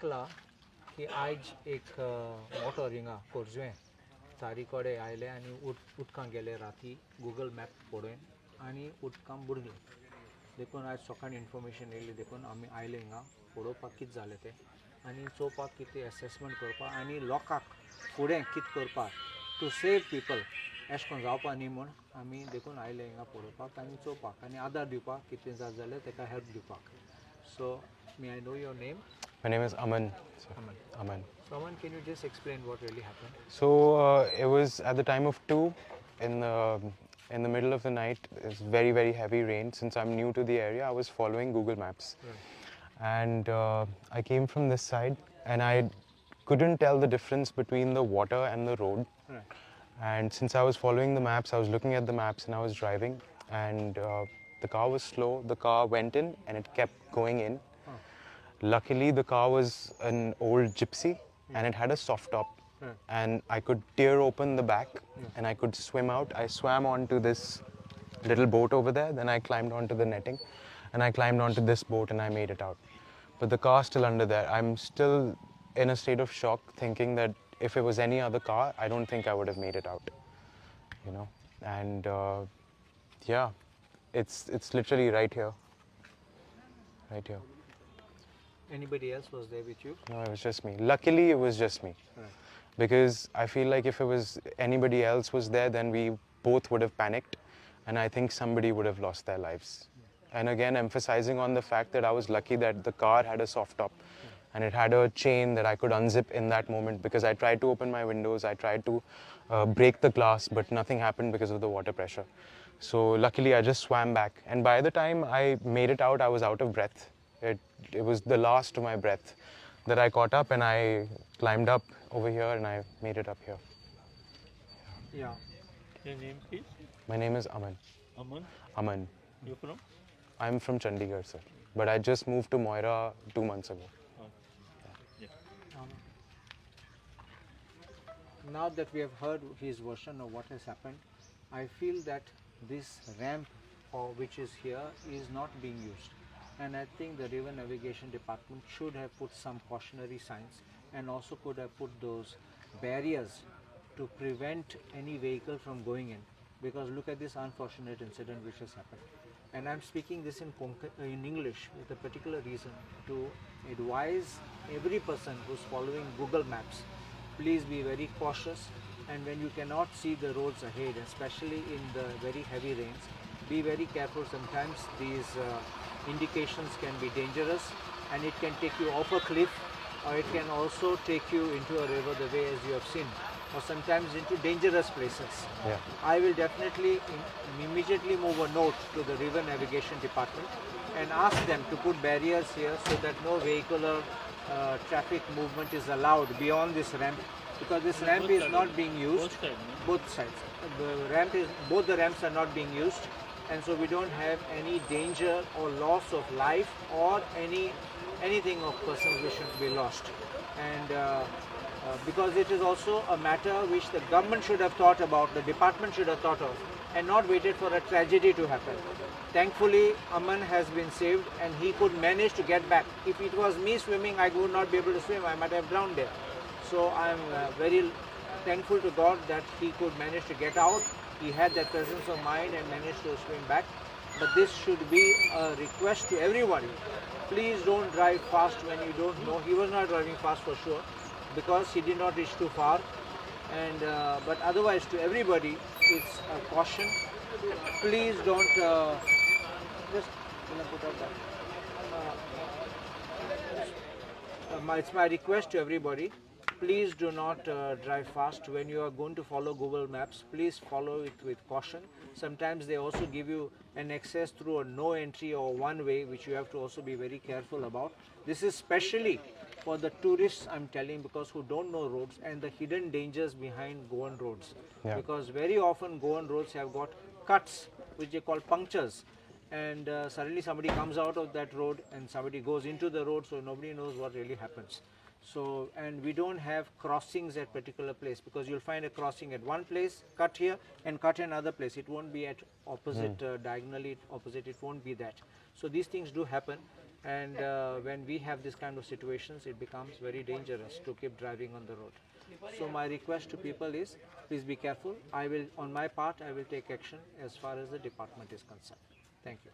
आयकलां की आयज एक मोटो हिंगा कोरजुवें तारी कडेन आयले आनी उदकां गेले राती गुगल मॅप पळोवन आनी उदकां बुडलीं देखून आयज सकाळीं इन्फॉर्मेशन येयली देखून आमी आयले हिंगा पळोवपाक कितें जालें तें आनी चोवपाक कितें एसेसमेंट करपाक आनी लोकांक फुडें कितें करपाक टू सेव पीपल अशें करून जावपा न्ही म्हूण आमी देखून आयले हिंगा पळोवपाक आनी चोवपाक आनी आदार दिवपाक कितें जाता जाल्यार ताका हेल्प दिवपाक so may I know your name My name is Aman. Aman. Aman. So Aman, can you just explain what really happened? So it was at the time of 2 in the middle of the night. It's very heavy rain. Since I'm new to the area, I was following Google Maps, and I came from this side, and I couldn't tell the difference between the water and the road. Right. And since I was following the maps, I was looking at the maps, and I was driving, and the car was slow. The car went in, and it kept going in. Luckily, the car was an old gypsy and it had a soft top. And I could tear open the back and I could swim out. I swam onto this little boat over there. Then I climbed onto the netting and I climbed onto this boat and I made it out. But the car's still under there. I'm still in a state of shock thinking that if it was any other car, I don't think I would have made it out, you know. And yeah, it's literally right here. Right here. Anybody else was there with you? No, it was just me. Luckily, it was just me. Right. Because I feel like if it was anybody else was there, then we both would have panicked. And I think somebody would have lost their lives. And again, emphasizing on the fact that I was lucky that the car had a soft top. And it had a chain that I could unzip in that moment because I tried to open my windows. I tried to break the glass, but nothing happened because of the water pressure. So luckily, I just swam back. And by the time I made it out, I was out of breath. It was the last of my breath that I caught up and I climbed up over here and I made it up here. Yeah. Your name please? My name is Aman. Aman? Aman. You're from? I'm from Chandigarh, sir. But I just moved to Moira 2 months ago. Now that we have heard his version of what has happened, I feel that this ramp which is here is not being used. And I think the River Navigation Department should have put some cautionary signs and also could have put those barriers to prevent any vehicle from going in. Because look at this unfortunate incident which has happened. And I'm speaking this in English with a particular reason to advise every person who's following Google Maps, please be very cautious, and when you cannot see the roads ahead, especially in the very heavy rains, be very careful. Sometimes these indications can be dangerous and it can take you off a cliff, or it can also take you into a river the way as you have seen, or sometimes into dangerous places. Yeah. I will definitely immediately move a note to the River Navigation Department and ask them to put barriers here so that no vehicular traffic movement is allowed beyond this ramp, because this ramp is not being used. Both sides. Both the ramps are not being used, and so we don't have any danger or loss of life or anything of persons which should be lost. And because it is also a matter which the government should have thought about, the department should have thought of, and not waited for a tragedy to happen. Thankfully, Aman has been saved and he could manage to get back. If it was me swimming, I would not be able to swim. I might have drowned there. So I am very thankful to God that he could manage to get out. He had that presence of mind and managed to swim back. But this should be a request to everybody. Please don't drive fast when you don't know. He was not driving fast for sure, because he did not reach too far. And but otherwise, to everybody, it's a caution. Please don't just put up that. It's my request to everybody. Please do not drive fast. When you are going to follow Google Maps, please follow it with caution. Sometimes they also give you an access through a no entry or one way, which you have to also be very careful about. This is specially for the tourists, I'm telling, because who don't know roads and the hidden dangers behind Goan roads. Yeah. Because very often Goan roads have got cuts, which they call punctures. And suddenly somebody comes out of that road and somebody goes into the road, so nobody knows what really happens. So, and we don't have crossings at particular place, because you'll find a crossing at one place, cut here and cut another place. It won't be at opposite, diagonally opposite, it won't be that. So these things do happen. And when we have this kind of situations, it becomes very dangerous to keep driving on the road. So my request to people is, please be careful. On my part, I will take action as far as the department is concerned. Thank you.